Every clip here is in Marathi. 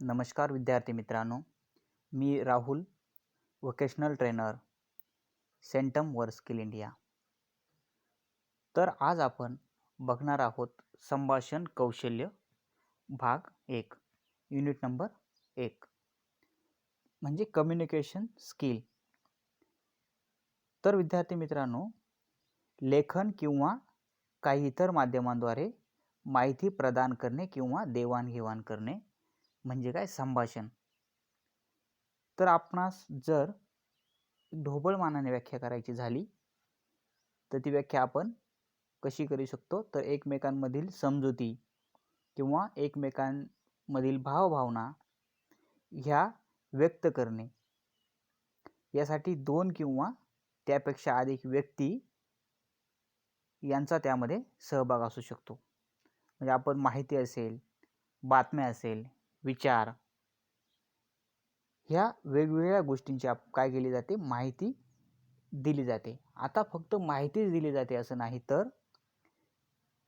नमस्कार विद्यार्थी मित्रांनो, मी Rahul, vocational trainer, Centum work skill India. तर आज आपण बघणार आहोत संभाषण कौशल्य भाग 1, युनिट नंबर 1 म्हणजे कम्युनिकेशन स्किल. तर विद्यार्थी मित्रांनो, लेखन किंवा काही इतर माध्यमांद्वारे माहिती प्रदान करणे किंवा देवाणघेवाण करणे म्हणजे काय संभाषण. तर आपणास जर ढोबळमानाने व्याख्या करायची झाली तर ती व्याख्या आपण कशी करू शकतो, तर एकमेकांमधील समजुती किंवा एकमेकांमधील भावभावना ह्या व्यक्त करणे, यासाठी दोन किंवा त्यापेक्षा अधिक व्यक्ती यांचा त्यामध्ये सहभाग असू शकतो. म्हणजे आपण माहिती असेल, बातम्या असेल, विचार ह्या वेगवेगळ्या गोष्टींची काय केली जाते, माहिती दिली जाते. आता फक्त माहितीच दिली जाते असं नाही, तर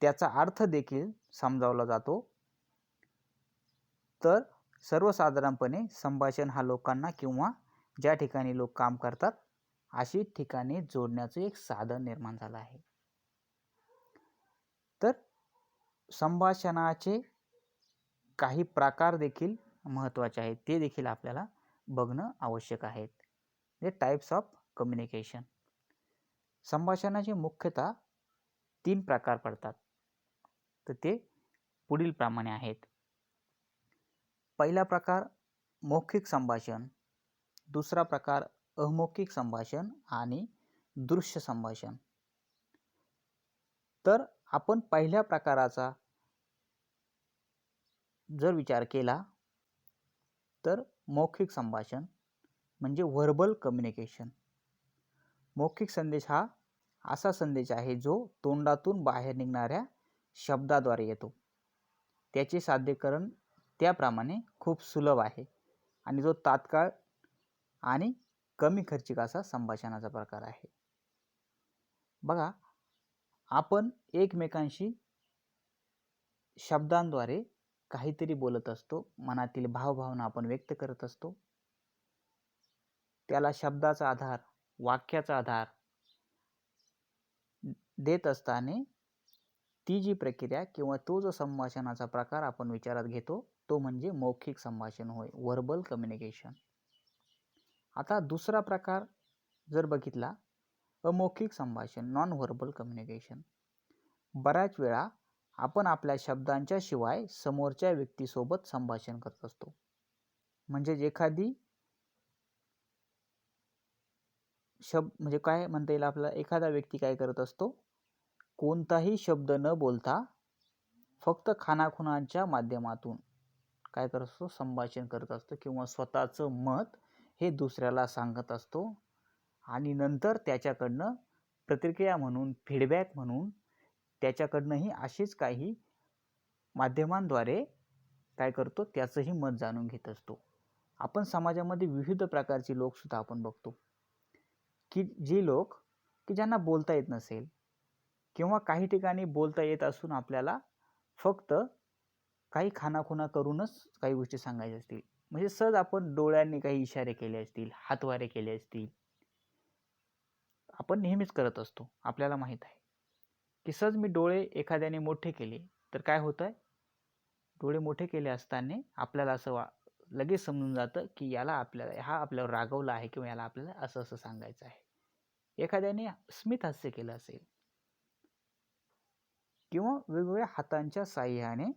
त्याचा अर्थ देखील समजावला जातो. तर सर्वसाधारणपणे संभाषण हा लोकांना किंवा ज्या ठिकाणी लोक काम करतात अशी ठिकाणी जोडण्याचं एक साधन निर्माण झालं आहे. तर संभाषणाचे काही प्रकार देखील महत्त्वाचे आहेत, ते देखील आपल्याला बघणं आवश्यक आहे. हे टाइप्स ऑफ कम्युनिकेशन. संभाषणाचे मुख्यतः 3 प्रकार पडतात. तर ते पुढील प्रमाणे आहेत. पहिला प्रकार मौखिक संभाषण, दुसरा प्रकार अमौखिक संभाषण आणि दृश्य संभाषण. तर आपण पहिल्या प्रकाराचा जर विचार केला तर मौखिक संभाषण म्हणजे व्हर्बल कम्युनिकेशन. मौखिक संदेश हा असा संदेश आहे जो तोंडातून बाहेर निघणाऱ्या शब्दाद्वारे येतो. त्याचे सादरीकरण त्याप्रमाणे खूप सुलभ आहे आणि जो तात्काळ आणि कमी खर्चिक असा संभाषणाचा प्रकार आहे. बघा, आपण एकमेकांशी शब्दांद्वारे काहीतरी बोलत असतो, मनातील भावभावना आपण व्यक्त करत असतो. त्याला शब्दाचा आधार, वाक्याचा आधार देत असताना ती जी प्रक्रिया किंवा तो जो संभाषणाचा प्रकार आपण विचारात घेतो तो म्हणजे मौखिक संभाषण होय, व्हर्बल कम्युनिकेशन. आता दुसरा प्रकार जर बघितला, अमौखिक संभाषण, नॉन व्हर्बल कम्युनिकेशन. बऱ्याच वेळा आपण आपल्या शब्दांच्या शिवाय समोरच्या व्यक्तीसोबत संभाषण करत असतो. म्हणजे एखादी म्हणजे काय म्हणता येईल आपल्याला, एखादा व्यक्ती काय करत असतो, कोणताही शब्द न बोलता फक्त खानाखुणांच्या माध्यमातून काय करत असतो, संभाषण करत असतो किंवा स्वतःचं मत हे दुसऱ्याला सांगत असतो आणि नंतर त्याच्याकडनं प्रतिक्रिया म्हणून, फीडबॅक म्हणून त्याच्याकडनंही अशीच काही माध्यमांद्वारे काय करतो, त्याचंही मत जाणून घेत असतो. आपण समाजामध्ये विविध प्रकारचे लोक सुद्धा आपण बघतो की जी लोक की ज्यांना बोलता येत नसेल किंवा काही ठिकाणी बोलता येत असून आपल्याला फक्त काही खानाखुणा करूनच काही गोष्टी सांगायच्या असतील, म्हणजे सहज आपण डोळ्यांनी काही इशारे केले असतील, हातवारे केले असतील, आपण नेहमीच करत असतो. आपल्याला माहीत आहे की सहज मी डोळे एखाद्याने मोठे केले तर काय होतं, डोळे मोठे केले असताना आपल्याला असं लगेच समजून जातं की याला हा आपल्यावर रागवला आहे किंवा याला आपल्याला असं असं सांगायचं आहे. एखाद्याने स्मित हास्य केलं असेल किंवा वेगवेगळ्या हातांच्या साहाय्याने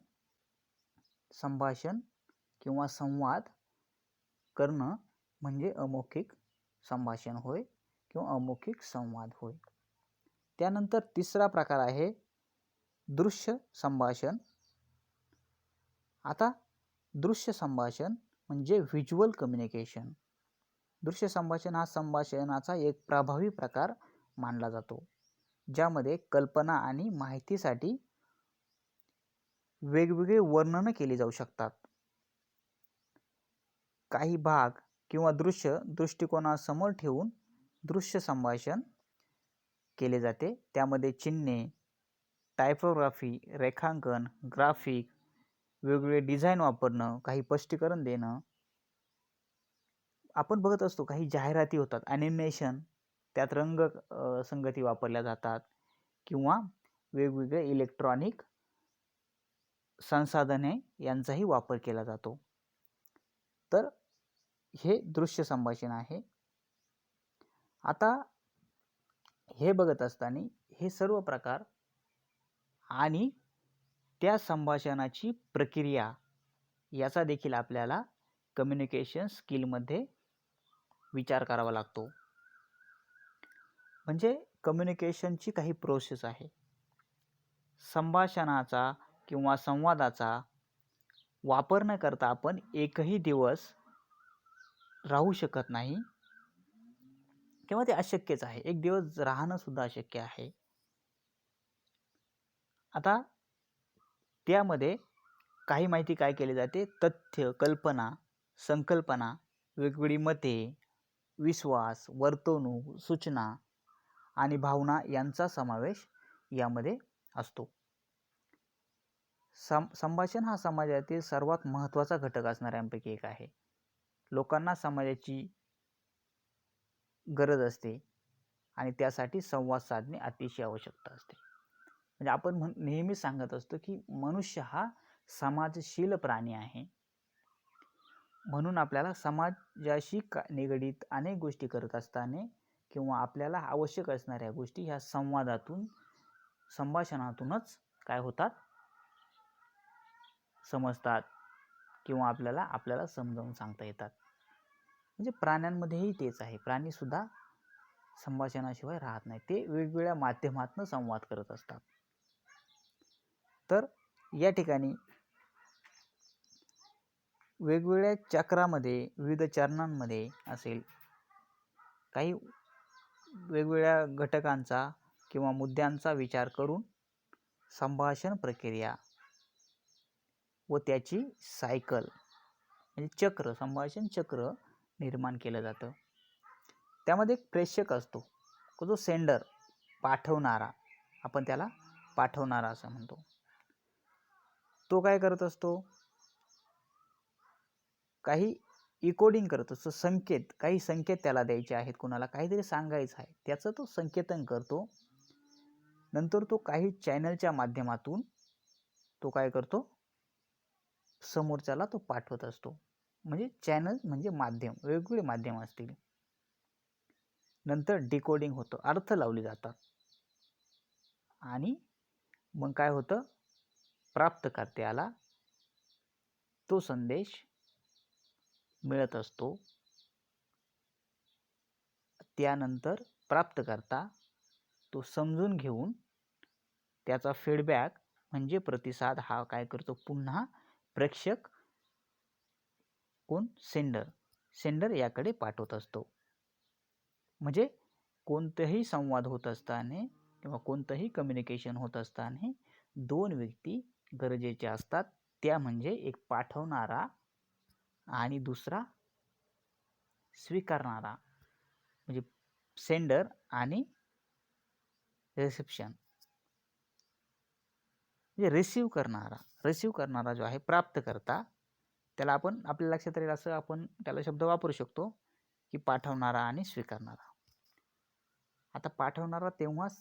संभाषण किंवा संवाद करणं म्हणजे अमौखिक संभाषण होय किंवा अमौखिक संवाद होय. त्यानंतर तिसरा प्रकार आहे दृश्य संभाषण. आता दृश्य संभाषण म्हणजे व्हिज्युअल कम्युनिकेशन. दृश्य संभाषण हा संभाषणाचा एक प्रभावी प्रकार मानला जातो, ज्यामध्ये कल्पना आणि माहितीसाठी वेगवेगळे वर्णन केले जाऊ शकतात. काही भाग किंवा दृश्य दृष्टिकोनासमोर ठेवून दृश्य संभाषण केले जाते. त्यामध्ये चिन्हे, टायपोग्राफी, रेखांकन, ग्राफिक, वेगवेगळे डिझाईन वापरणं, काही स्पष्टीकरण देणं. आपण बघत असतो काही जाहिराती होतात, ॲनिमेशन, त्यात रंग संगती वापरल्या जातात किंवा वेगवेगळे इलेक्ट्रॉनिक संसाधने यांचाही वापर केला जातो. तर हे दृश्य संभाषण आहे. आता हे बघत असताना हे सर्व प्रकार आणि त्या संभाषणाची प्रक्रिया याचा देखील आपल्याला कम्युनिकेशन स्किलमध्ये विचार करावा लागतो. म्हणजे कम्युनिकेशनची काही प्रोसेस आहे. संभाषणाचा किंवा संवादाचा वापर न करता आपण एकही दिवस राहू शकत नाही किंवा ते अशक्यच आहे. एक दिवस राहणं सुद्धा अशक्य आहे. आता त्यामध्ये काही माहिती काय केली जाते, तथ्य, कल्पना, संकल्पना, वेगवेगळी मते, विश्वास, वर्तवणूक, सूचना आणि भावना यांचा समावेश यामध्ये असतो. संभाषण हा समाजातील सर्वात महत्त्वाचा घटक असणाऱ्यांपैकी एक आहे. लोकांना समाजाची गरज असते आणि त्यासाठी संवाद साधणे अतिशय आवश्यकता असते. म्हणजे आपण नेहमी सांगत असतो की मनुष्य हा समाजशील प्राणी आहे. म्हणून आपल्याला समाजाशी निगडीत अनेक गोष्टी करत असताना किंवा आपल्याला आवश्यक असणाऱ्या गोष्टी ह्या संवादातून, संभाषणातूनच काय होतात, समजतात किंवा आपल्याला समजावून सांगता येतात. म्हणजे प्राण्यांमध्येही तेच आहे. प्राणी सुद्धा संभाषणाशिवाय राहत नाही. ते वेगवेगळ्या माध्यमातून संवाद करत असतात. तर या ठिकाणी वेगवेगळ्या चक्रामध्ये, विविध चरणांमध्ये असेल, काही वेगवेगळ्या घटकांचा किंवा मुद्द्यांचा विचार करून संभाषण प्रक्रिया व त्याची सायकल म्हणजे चक्र, संभाषण चक्र निर्माण केलं जातं. त्यामध्ये एक प्रेषक असतो, जो सेंडर, पाठवणारा, आपण त्याला पाठवणारा असं म्हणतो. तो काय करत असतो, काही इकोडिंग करत असतो, संकेत, काही संकेत त्याला द्यायचे आहेत, कुणाला काहीतरी सांगायचं आहे, त्याचं तो संकेतन करतो. नंतर तो काही चॅनलच्या माध्यमातून तो काय करतो, समोरच्याला तो पाठवत असतो. म्हणजे चॅनल म्हणजे माध्यम, वेगवेगळे माध्यम असतील. नंतर डिकोडिंग होतं, अर्थ लावले जातात आणि मग काय होतं, प्राप्तकर्त्याला तो संदेश मिळत असतो. त्यानंतर प्राप्तकर्ता तो समजून घेऊन त्याचा फीडबॅक म्हणजे प्रतिसाद हा काय करतो, पुन्हा प्रेषक कोण, सेंडर याकडे पाठवत असतो. म्हणजे कोणतेही संवाद होत असताना किंवा कोणतंही कम्युनिकेशन होत असताना दोन व्यक्ती गरजेचे असतात. त्या म्हणजे एक पाठवणारा आणि दुसरा स्वीकारणारा, म्हणजे सेंडर आणि रिसेप्शन, म्हणजे रिसीव करणारा जो आहे, प्राप्तकर्ता, त्याला आपण आपल्या लक्षात राहील असं आपण त्याला शब्द वापरू शकतो की पाठवणारा आणि स्वीकारणारा. आता पाठवणारा तेव्हाच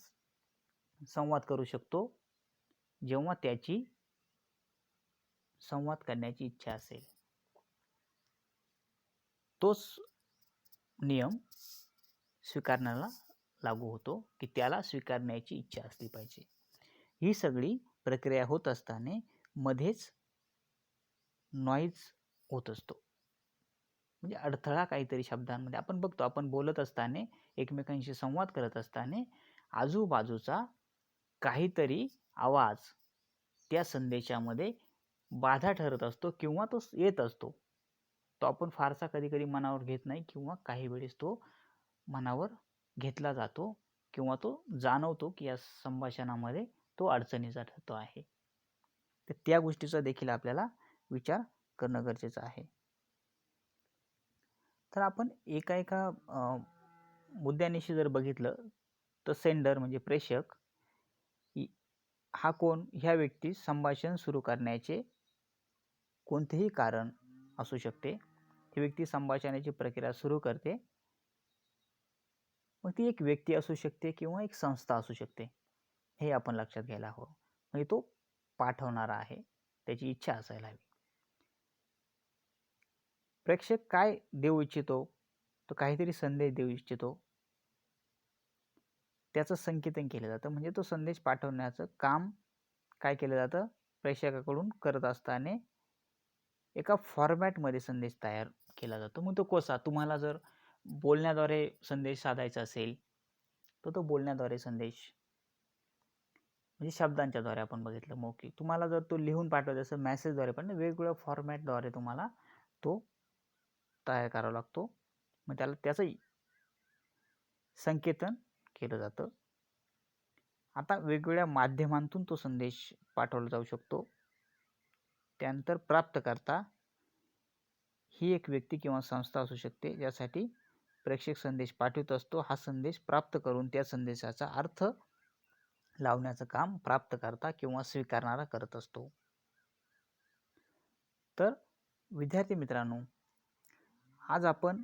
संवाद करू शकतो जेव्हा त्याची संवाद करण्याची इच्छा असेल. तोच नियम स्वीकारण्याला लागू होतो की त्याला स्वीकारण्याची इच्छा असली पाहिजे. ही सगळी प्रक्रिया होत असताना मध्येच नॉईज होत असतो, म्हणजे अडथळा काहीतरी शब्दांमध्ये. आपण बघतो, आपण बोलत असताना, एकमेकांशी संवाद करत असताना आजूबाजूचा काहीतरी आवाज त्या संदेशामध्ये बाधा ठरत असतो किंवा तो येत असतो. तो आपण फारसा कधी कधी मनावर घेत नाही किंवा काही वेळेस तो मनावर घेतला जातो किंवा तो जाणवतो की या संभाषणामध्ये तो अडचणीचा ठरतो आहे. तर त्या गोष्टीचा देखील आपल्याला विचार करणं गरजेचं आहे. तर आपण एका मुद्द्यानिशी जर बघितलं तर सेंडर म्हणजे प्रेषक हा कोण, ह्या व्यक्ती संभाषण सुरू करण्याचे कोणतेही कारण असू शकते, ही व्यक्ती संभाषणाची प्रक्रिया सुरू करते. मग ती एक व्यक्ती असू शकते किंवा एक संस्था असू शकते, हे आपण लक्षात घ्यायला हवं. म्हणजे तो पाठवणारा आहे, त्याची इच्छा असायला हवी. प्रेक्षक काय देऊ इच्छितो, तो काहीतरी संदेश देऊ इच्छितो, त्याचं संकेतन केलं जातं. म्हणजे तो संदेश पाठवण्याचं काम काय केलं जातं, प्रेक्षकाकडून करत असताना एका फॉर्मॅटमध्ये संदेश तयार केला जातो. मग तो कसा, तुम्हाला जर बोलण्याद्वारे संदेश साधायचा असेल तर तो बोलण्याद्वारे संदेश, म्हणजे शब्दांच्याद्वारे आपण बघितलं मौखिक. तुम्हाला जर तो लिहून पाठवायचा असेल मेसेजद्वारे, पण वेगवेगळ्या फॉर्मॅटद्वारे तुम्हाला तो तयार करावा लागतो. मग त्याचं संकेतन केलं जातं. आता वेगवेगळ्या माध्यमांतून तो संदेश पाठवला जाऊ शकतो. त्यानंतर प्राप्तकर्ता ही एक व्यक्ती किंवा संस्था असू शकते, ज्यासाठी प्रेक्षक संदेश पाठवत असतो. हा संदेश प्राप्त करून त्या संदेशाचा अर्थ लावण्याचं काम प्राप्तकर्ता किंवा स्वीकारणारा करत असतो. तर विद्यार्थी मित्रांनो, आज आपण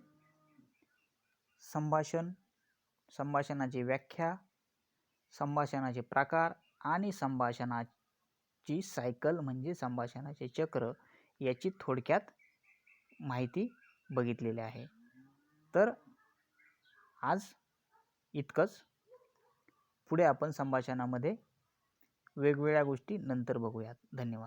संभाषणाची व्याख्या, संभाषणाचे प्रकार आणि संभाषणाची सायकल म्हणजे संभाषणाचे चक्र याची थोडक्यात माहिती बघितलेली आहे. तर आज इतकंच. पुढे आपण संभाषणामध्ये वेगवेगळ्या गोष्टी नंतर बघूयात. धन्यवाद.